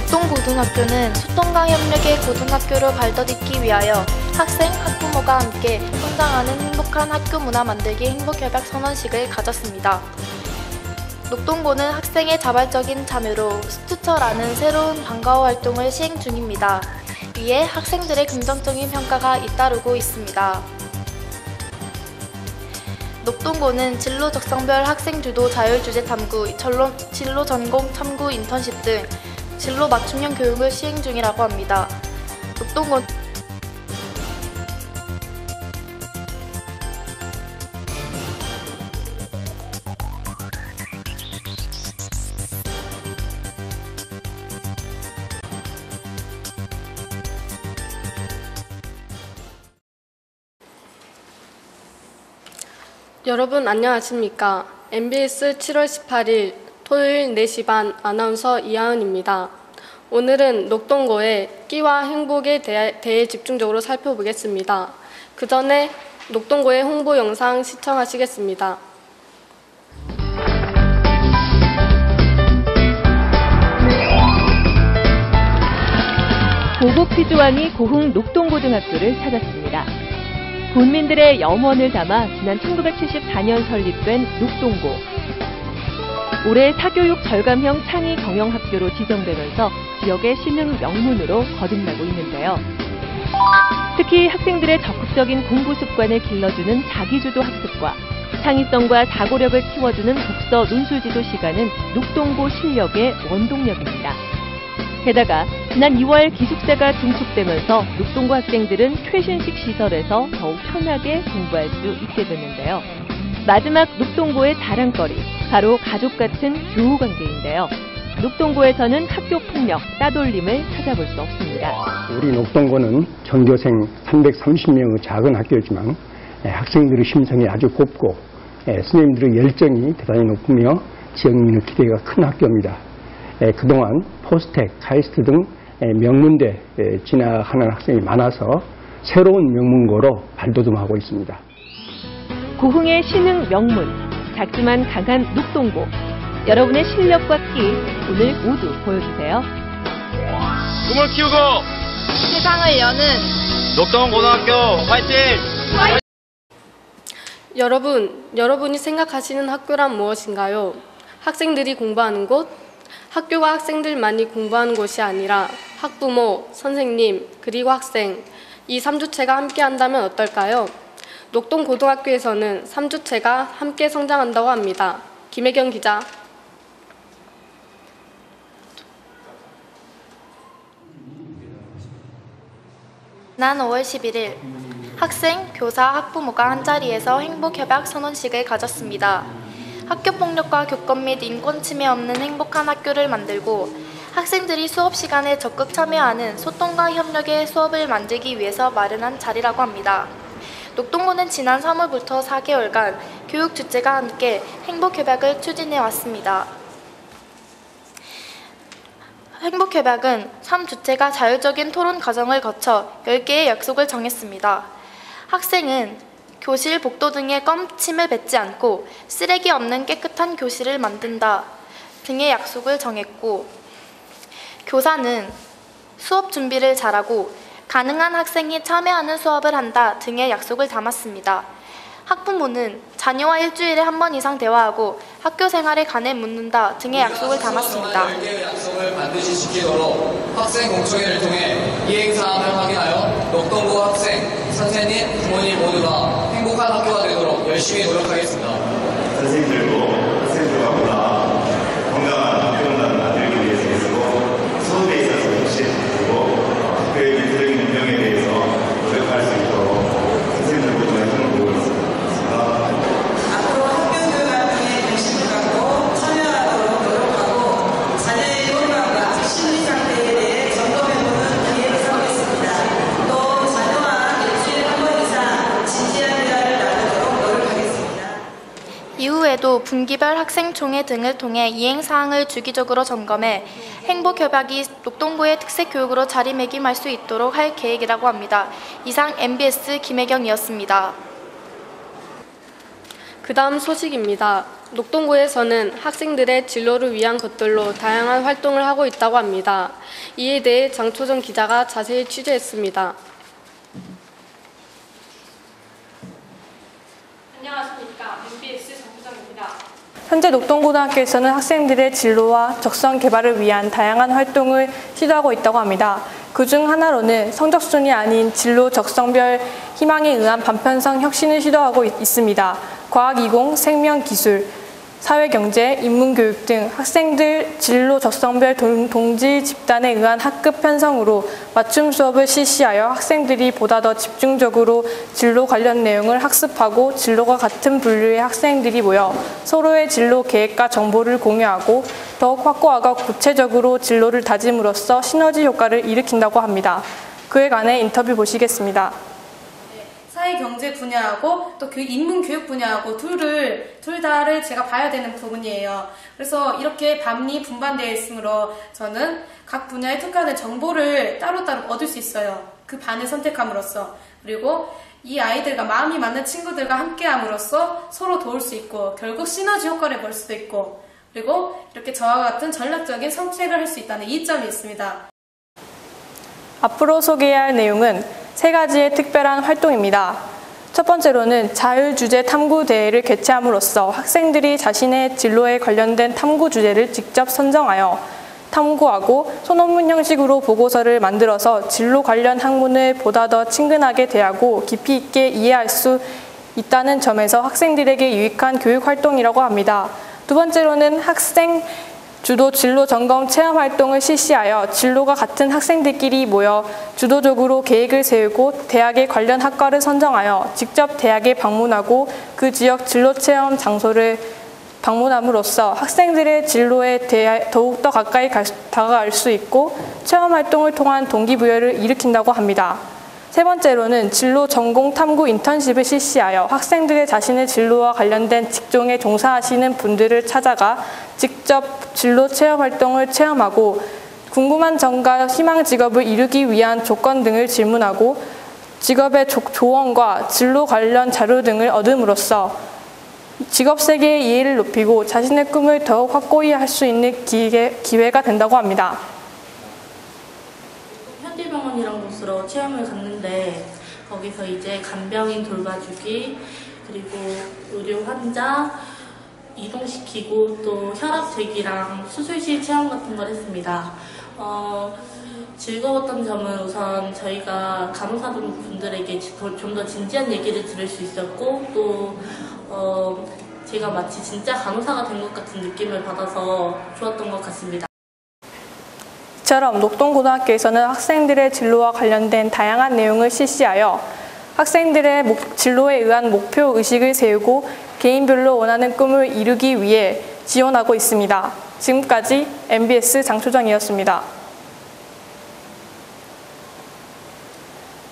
녹동고등학교는 소통과 협력의 고등학교로 발돋딛기 위하여 학생, 학부모가 함께 성장하는 행복한 학교 문화 만들기 행복협약 선언식을 가졌습니다. 녹동고는 학생의 자발적인 참여로 스튜처라는 새로운 방과후 활동을 시행 중입니다. 이에 학생들의 긍정적인 평가가 잇따르고 있습니다. 녹동고는 진로 적성별 학생 주도 자율주제 탐구, 진로 전공 탐구 인턴십 등 진로 맞춤형 교육을 시행 중이라고 합니다. 녹동고 여러분 안녕하십니까? MBS 7월 18일 토요일 4시 반 아나운서 이하은입니다. 오늘은 녹동고의 끼와 행복에 대해 집중적으로 살펴보겠습니다. 그 전에 녹동고의 홍보 영상 시청하시겠습니다. 고국 피조왕이 고흥 녹동고등학교를 찾았습니다. 군민들의 염원을 담아 지난 1974년 설립된 녹동고. 올해 사교육 절감형 창의 경영학교로 지정되면서 지역의 신흥 명문으로 거듭나고 있는데요. 특히 학생들의 적극적인 공부 습관을 길러주는 자기주도 학습과 창의성과 사고력을 키워주는 독서 논술지도 시간은 녹동고 실력의 원동력입니다. 게다가 지난 2월 기숙사가 증축되면서 녹동고 학생들은 최신식 시설에서 더욱 편하게 공부할 수 있게 됐는데요. 마지막 녹동고의 자랑거리, 바로 가족 같은 교우 관계인데요. 녹동고에서는 학교 폭력, 따돌림을 찾아볼 수 없습니다. 우리 녹동고는 전교생 330명의 작은 학교지만 학생들의 심성이 아주 곱고 선생님들의 열정이 대단히 높으며 지역민의 기대가 큰 학교입니다. 그동안 포스텍, 카이스트 등 명문대 진학하는 학생이 많아서 새로운 명문고로 발돋움하고 있습니다. 고흥의 신흥 명문, 작지만 강한 녹동고. 여러분의 실력과 끼 오늘 모두 보여주세요. 꿈을 키우고 세상을 여는 녹동고등학교 화이팅! 여러분이 생각하시는 학교란 무엇인가요? 학생들이 공부하는 곳? 학교가 학생들만이 공부하는 곳이 아니라 학부모, 선생님, 그리고 학생, 이 3주체가 함께 한다면 어떨까요? 녹동고등학교에서는 3주체가 함께 성장한다고 합니다. 김혜경 기자. 지난 5월 11일 학생, 교사, 학부모가 한자리에서 행복협약 선언식을 가졌습니다. 학교폭력과 교권 및 인권 침해 없는 행복한 학교를 만들고 학생들이 수업 시간에 적극 참여하는 소통과 협력의 수업을 만들기 위해서 마련한 자리라고 합니다. 녹동고는 지난 3월부터 4개월간 교육 주체가 함께 행복협약을 추진해 왔습니다. 행복협약은 3주체가 자율적인 토론 과정을 거쳐 10개의 약속을 정했습니다. 학생은 교실, 복도 등에 껌침을 뱉지 않고 쓰레기 없는 깨끗한 교실을 만든다 등의 약속을 정했고, 교사는 수업 준비를 잘하고 가능한 학생이 참여하는 수업을 한다 등의 약속을 담았습니다. 학부모는 자녀와 일주일에 한 번 이상 대화하고 학교 생활에 관해 묻는다 등의 약속을 담았습니다. 10개의 약속을 반드시 지키도록 학생 공청회를 통해 이행사항을 확인하여 녹동고 학생, 선생님, 부모님 모두가 행복한 학교가 되도록 열심히 노력하겠습니다. 선생님들도 학생들과 보다 건강한 학교 문화를 만들기 위해서 계속 수업에 있어서 역시 그리고 학교의 기술적인 운영에 대해서 노력할 수 있도록 선생님들 모두가 힘을 모으고 있습니다. 앞으로 학교 교육 활동에 관심을 갖고 참여하도록 노력하고 자녀의 건강과 심리 상태에 대해 점검해보는 기회를 삼겠습니다. 또 자녀와 일주일에 한 번 이상 진지한 대화를 나누도록 노력하겠습니다. 이후에도 분기별 학생총회 등을 통해 이행사항을 주기적으로 점검해 행복협약이 녹동고의 특색 교육으로 자리매김할 수 있도록 할 계획이라고 합니다. 이상 MBS 김혜경이었습니다. 그 다음 소식입니다. 녹동고에서는 학생들의 진로를 위한 것들로 다양한 활동을 하고 있다고 합니다. 이에 대해 장초정 기자가 자세히 취재했습니다. 안녕하십니까. MBS 장초정입니다. 현재 녹동고등학교에서는 학생들의 진로와 적성 개발을 위한 다양한 활동을 시도하고 있다고 합니다. 그중 하나로는 성적 순이 아닌 진로 적성별 희망에 의한 반편성 혁신을 시도하고 있습니다. 과학, 생명, 기술, 사회경제, 인문교육 등 학생들 진로 적성별 동지 집단에 의한 학급 편성으로 맞춤 수업을 실시하여 학생들이 보다 더 집중적으로 진로 관련 내용을 학습하고 진로가 같은 분류의 학생들이 모여 서로의 진로 계획과 정보를 공유하고 더욱 확고하고 구체적으로 진로를 다짐으로써 시너지 효과를 일으킨다고 합니다. 그에 관해 인터뷰 보시겠습니다. 사회경제 분야하고 또 인문교육 분야하고 둘 다를 제가 봐야 되는 부분이에요. 그래서 이렇게 반이 분반되어 있으므로 저는 각 분야에 특화된 정보를 따로따로 얻을 수 있어요. 그 반을 선택함으로써. 그리고 이 아이들과 마음이 맞는 친구들과 함께함으로써 서로 도울 수 있고 결국 시너지 효과를 볼 수도 있고 그리고 이렇게 저와 같은 전략적인 선택을 할 수 있다는 이점이 있습니다. 앞으로 소개할 내용은 3가지의 특별한 활동입니다. 첫 번째로는 자율주제 탐구대회를 개최함으로써 학생들이 자신의 진로에 관련된 탐구 주제를 직접 선정하여 탐구하고 소논문 형식으로 보고서를 만들어서 진로 관련 학문을 보다 더 친근하게 대하고 깊이 있게 이해할 수 있다는 점에서 학생들에게 유익한 교육 활동이라고 합니다. 두 번째로는 학생 주도 진로 점검 체험 활동을 실시하여 진로가 같은 학생들끼리 모여 주도적으로 계획을 세우고 대학의 관련 학과를 선정하여 직접 대학에 방문하고 그 지역 진로 체험 장소를 방문함으로써 학생들의 진로에 대해 더욱더 가까이 다가갈 수 있고 체험 활동을 통한 동기부여를 일으킨다고 합니다. 세 번째로는 진로 전공 탐구 인턴십을 실시하여 학생들의 자신의 진로와 관련된 직종에 종사하시는 분들을 찾아가 직접 진로 체험 활동을 체험하고 궁금한 점과 희망 직업을 이루기 위한 조건 등을 질문하고 직업의 조언과 진로 관련 자료 등을 얻음으로써 직업 세계의 이해를 높이고 자신의 꿈을 더욱 확고히 할 수 있는 기회가 된다고 합니다. 현대병원이라는 곳으로 체험을 갔는데 거기서 이제 간병인 돌봐주기 그리고 의료 환자 이동시키고 또 혈압 재기랑 수술실 체험 같은 걸 했습니다. 즐거웠던 점은 우선 저희가 간호사분들에게 좀 더 진지한 얘기를 들을 수 있었고 또 제가 마치 진짜 간호사가 된 것 같은 느낌을 받아서 좋았던 것 같습니다. 이처럼 녹동고등학교에서는 학생들의 진로와 관련된 다양한 내용을 실시하여 학생들의 진로에 의한 목표 의식을 세우고 개인별로 원하는 꿈을 이루기 위해 지원하고 있습니다. 지금까지 MBS 장초정이었습니다.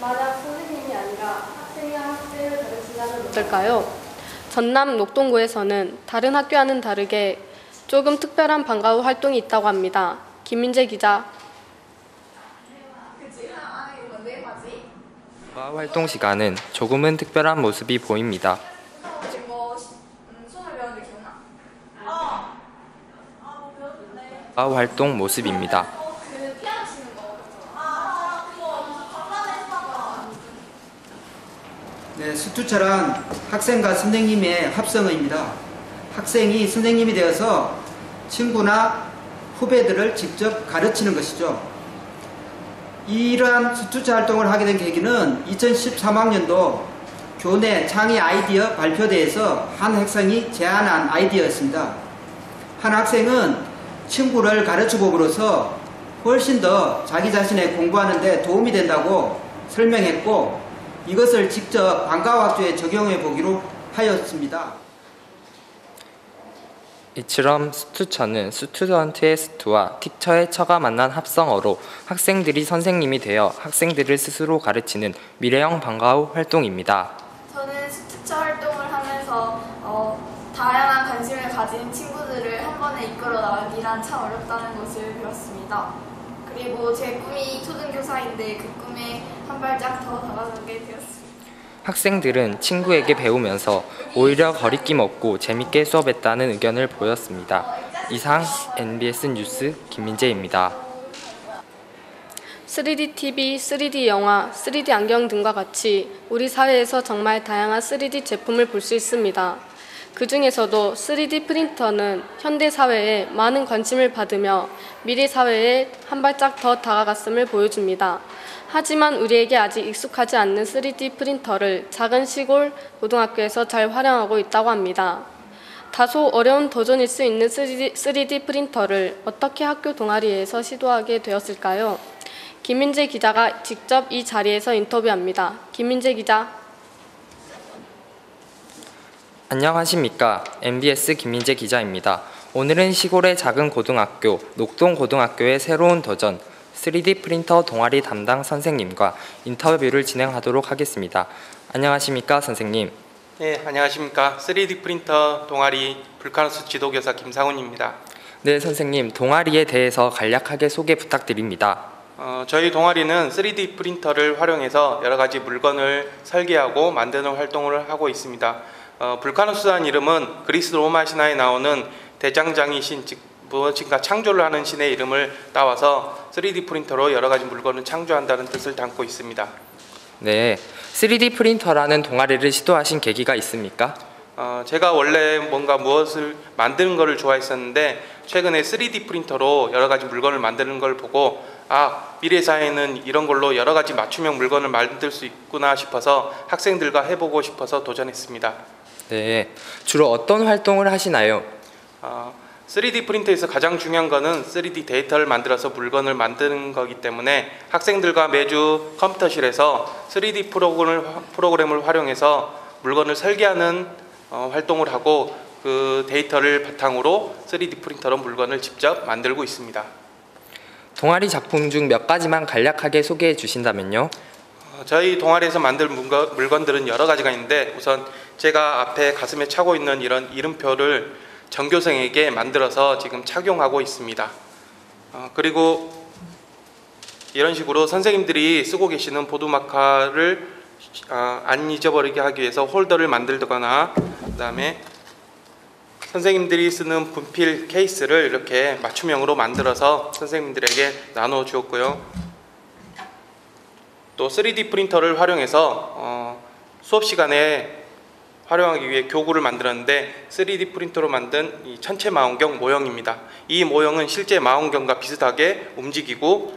만약 선생님이 아니라 학생이 학생을 가르친다면 어떨까요? 전남 녹동고에서는 다른 학교와는 다르게 조금 특별한 방과 후 활동이 있다고 합니다. 김민재 기자. 방과 후 활동 시간은 조금은 특별한 모습이 보입니다. 방과 후 활동 모습입니다. 네, 수투철은 학생과 선생님의 합성어입니다. 학생이 선생님이 되어서 친구나 후배들을 직접 가르치는 것이죠. 이러한 수투차 활동을 하게 된 계기는 2013학년도 교내 창의 아이디어 발표대회에서 한 학생이 제안한 아이디어였습니다. 한 학생은 친구를 가르쳐 봄으로써 훨씬 더 자기 자신의 공부하는 데 도움이 된다고 설명했고 이것을 직접 방과후학교에 적용해 보기로 하였습니다. 이처럼 스투처는 스튜던트의 스투와 티처의 처가 만난 합성어로 학생들이 선생님이 되어 학생들을 스스로 가르치는 미래형 방과 후 활동입니다. 저는 스투처 활동을 하면서 다양한 관심을 가진 친구들을 한 번에 이끌어 나가기란 참 어렵다는 것을 배웠습니다. 그리고 제 꿈이 초등교사인데 그 꿈에 한 발짝 더 다가가게 되었습니다. 학생들은 친구에게 배우면서 오히려 거리낌 없고 재밌게 수업했다는 의견을 보였습니다. 이상 NBS 뉴스 김민재입니다. 3D TV, 3D 영화, 3D 안경 등과 같이 우리 사회에서 정말 다양한 3D 제품을 볼 수 있습니다. 그 중에서도 3D 프린터는 현대 사회에 많은 관심을 받으며 미래 사회에 한 발짝 더 다가갔음을 보여줍니다. 하지만 우리에게 아직 익숙하지 않는 3D 프린터를 작은 시골 고등학교에서 잘 활용하고 있다고 합니다. 다소 어려운 도전일 수 있는 3D 프린터를 어떻게 학교 동아리에서 시도하게 되었을까요? 김민재 기자가 직접 이 자리에서 인터뷰합니다. 김민재 기자. 안녕하십니까. MBS 김민재 기자입니다. 오늘은 시골의 작은 고등학교, 녹동고등학교의 새로운 도전, 3D 프린터 동아리 담당 선생님과 인터뷰를 진행하도록 하겠습니다. 안녕하십니까, 선생님. 네, 안녕하십니까. 3D 프린터 동아리 불카노스 지도교사 김상훈입니다. 네, 선생님. 동아리에 대해서 간략하게 소개 부탁드립니다. 저희 동아리는 3D 프린터를 활용해서 여러 가지 물건을 설계하고 만드는 활동을 하고 있습니다. 불카노스라는 이름은 그리스 로마 신화에 나오는 대장장이신, 즉 무엇인가 창조를 하는 신의 이름을 따와서 3D 프린터로 여러 가지 물건을 창조한다는 뜻을 담고 있습니다. 네, 3D 프린터라는 동아리를 시도하신 계기가 있습니까? 제가 원래 뭔가 무엇을 만드는 것을 좋아했었는데 최근에 3D 프린터로 여러 가지 물건을 만드는 걸 보고 미래 사회에는 이런 걸로 여러 가지 맞춤형 물건을 만들 수 있구나 싶어서 학생들과 해보고 싶어서 도전했습니다. 네, 주로 어떤 활동을 하시나요? 3D 프린터에서 가장 중요한 거는 3D 데이터를 만들어서 물건을 만드는 거기 때문에 학생들과 매주 컴퓨터실에서 3D 프로그램을 활용해서 물건을 설계하는 활동을 하고 그 데이터를 바탕으로 3D 프린터로 물건을 직접 만들고 있습니다. 동아리 작품 중 몇 가지만 간략하게 소개해 주신다면요? 저희 동아리에서 만든 물건들은 여러 가지가 있는데 우선 제가 앞에 가슴에 차고 있는 이런 이름표를 전교생에게 만들어서 지금 착용하고 있습니다. 그리고 이런 식으로 선생님들이 쓰고 계시는 보드마카를 안 잊어버리게 하기 위해서 홀더를 만들거나 그 다음에 선생님들이 쓰는 분필 케이스를 이렇게 맞춤형으로 만들어서 선생님들에게 나눠 주었고요. 또 3D 프린터를 활용해서 수업 시간에 활용하기 위해 교구를 만들었는데 3D 프린터로 만든 이 천체 망원경 모형입니다. 이 모형은 실제 망원경과 비슷하게 움직이고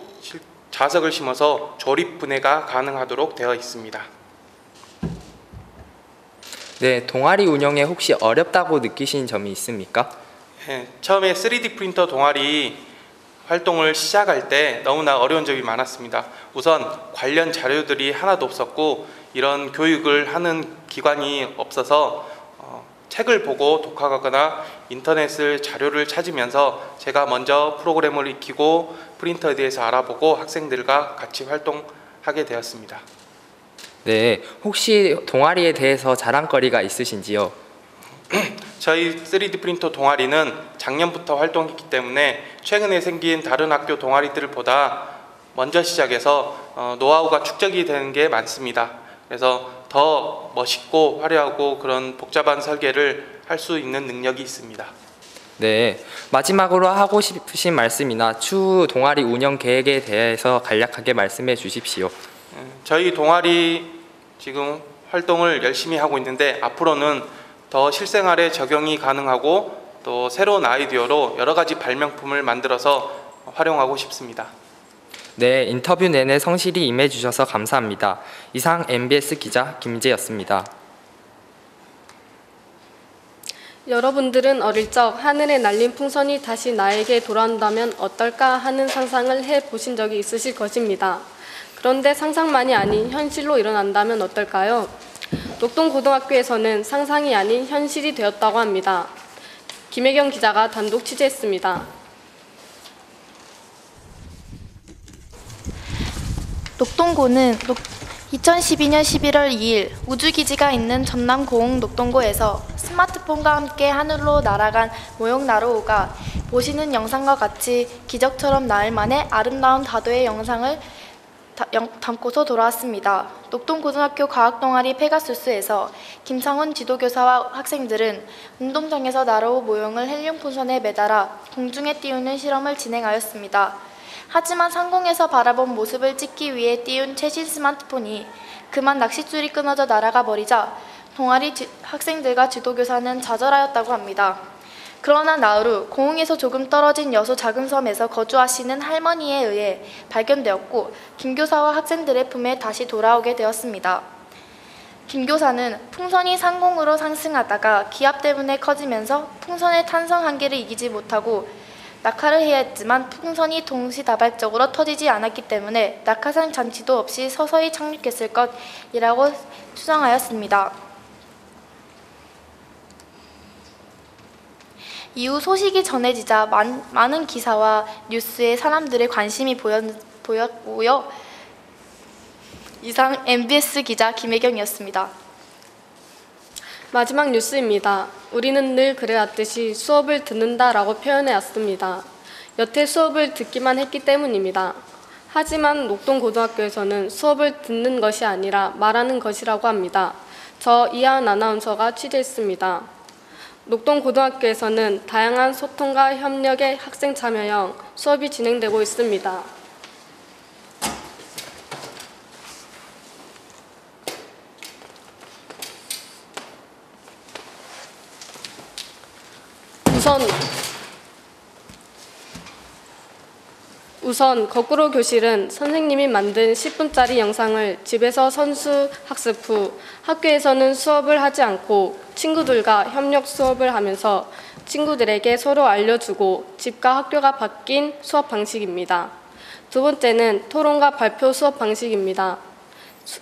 자석을 심어서 조립 분해가 가능하도록 되어 있습니다. 네, 동아리 운영에 혹시 어렵다고 느끼신 점이 있습니까? 네, 처음에 3D 프린터 동아리 활동을 시작할 때 너무나 어려운 점이 많았습니다. 우선 관련 자료들이 하나도 없었고 이런 교육을 하는 기관이 없어서 책을 보고 독학하거나 인터넷을 자료를 찾으면서 제가 먼저 프로그램을 익히고 프린터에 대해서 알아보고 학생들과 같이 활동하게 되었습니다. 네, 혹시 동아리에 대해서 자랑거리가 있으신지요? 저희 3D 프린터 동아리는 작년부터 활동했기 때문에 최근에 생긴 다른 학교 동아리들보다 먼저 시작해서 노하우가 축적이 되는 게 많습니다. 그래서 더 멋있고 화려하고 그런 복잡한 설계를 할 수 있는 능력이 있습니다. 네, 마지막으로 하고 싶으신 말씀이나 추후 동아리 운영 계획에 대해서 간략하게 말씀해 주십시오. 저희 동아리 지금 활동을 열심히 하고 있는데 앞으로는 더 실생활에 적용이 가능하고 또 새로운 아이디어로 여러 가지 발명품을 만들어서 활용하고 싶습니다. 네, 인터뷰 내내 성실히 임해 주셔서 감사합니다. 이상 MBS 기자 김재였습니다. 여러분들은 어릴 적 하늘에 날린 풍선이 다시 나에게 돌아온다면 어떨까 하는 상상을 해보신 적이 있으실 것입니다. 그런데 상상만이 아닌 현실로 일어난다면 어떨까요? 녹동고등학교에서는 상상이 아닌 현실이 되었다고 합니다. 김혜경 기자가 단독 취재했습니다. 녹동고는 2012년 11월 2일 우주기지가 있는 전남고흥 녹동고에서 스마트폰과 함께 하늘로 날아간 모형 나로호가 보시는 영상과 같이 기적처럼 나흘 만에 아름다운 다도의 영상을 담고서 돌아왔습니다. 녹동고등학교 과학동아리 페가수스에서 김상훈 지도교사와 학생들은 운동장에서 나로 모형을 헬륨 풍선에 매달아 공중에 띄우는 실험을 진행하였습니다. 하지만 상공에서 바라본 모습을 찍기 위해 띄운 최신 스마트폰이 그만 낚싯줄이 끊어져 날아가 버리자 동아리 학생들과 지도교사는 좌절하였다고 합니다. 그러나 나흘 후 고흥에서 조금 떨어진 여수 작은 섬에서 거주하시는 할머니에 의해 발견되었고 김 교사와 학생들의 품에 다시 돌아오게 되었습니다. 김 교사는 풍선이 상공으로 상승하다가 기압 때문에 커지면서 풍선의 탄성 한계를 이기지 못하고 낙하를 해야 했지만 풍선이 동시다발적으로 터지지 않았기 때문에 낙하산 장치도 없이 서서히 착륙했을 것이라고 추정하였습니다. 이후 소식이 전해지자 많은 기사와 뉴스에 사람들의 관심이 보였고요. 이상 MBS 기자 김혜경이었습니다. 마지막 뉴스입니다. 우리는 늘 그래왔듯이 수업을 듣는다라고 표현해왔습니다. 여태 수업을 듣기만 했기 때문입니다. 하지만 녹동고등학교에서는 수업을 듣는 것이 아니라 말하는 것이라고 합니다. 저 이하은 아나운서가 취재했습니다. 녹동고등학교에서는 다양한 소통과 협력의 학생 참여형 수업이 진행되고 있습니다. 우선 거꾸로 교실은 선생님이 만든 10분짜리 영상을 집에서 선수 학습 후 학교에서는 수업을 하지 않고 친구들과 협력 수업을 하면서 친구들에게 서로 알려주고 집과 학교가 바뀐 수업 방식입니다. 두 번째는 토론과 발표 수업 방식입니다.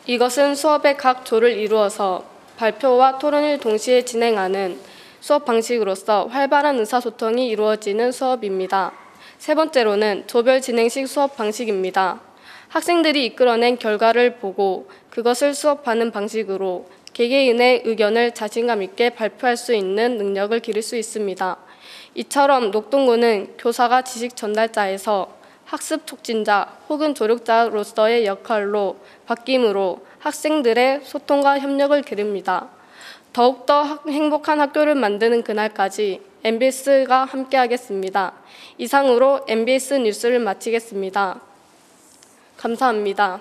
이것은 수업의 각 조를 이루어서 발표와 토론을 동시에 진행하는 수업 방식으로서 활발한 의사소통이 이루어지는 수업입니다. 세 번째로는 조별 진행식 수업 방식입니다. 학생들이 이끌어낸 결과를 보고 그것을 수업하는 방식으로 개개인의 의견을 자신감 있게 발표할 수 있는 능력을 기를 수 있습니다. 이처럼 녹동고는 교사가 지식 전달자에서 학습 촉진자 혹은 조력자로서의 역할로 바뀜으로 학생들의 소통과 협력을 기릅니다. 더욱더 행복한 학교를 만드는 그날까지 MBS가 함께하겠습니다. 이상으로 MBS 뉴스를 마치겠습니다. 감사합니다.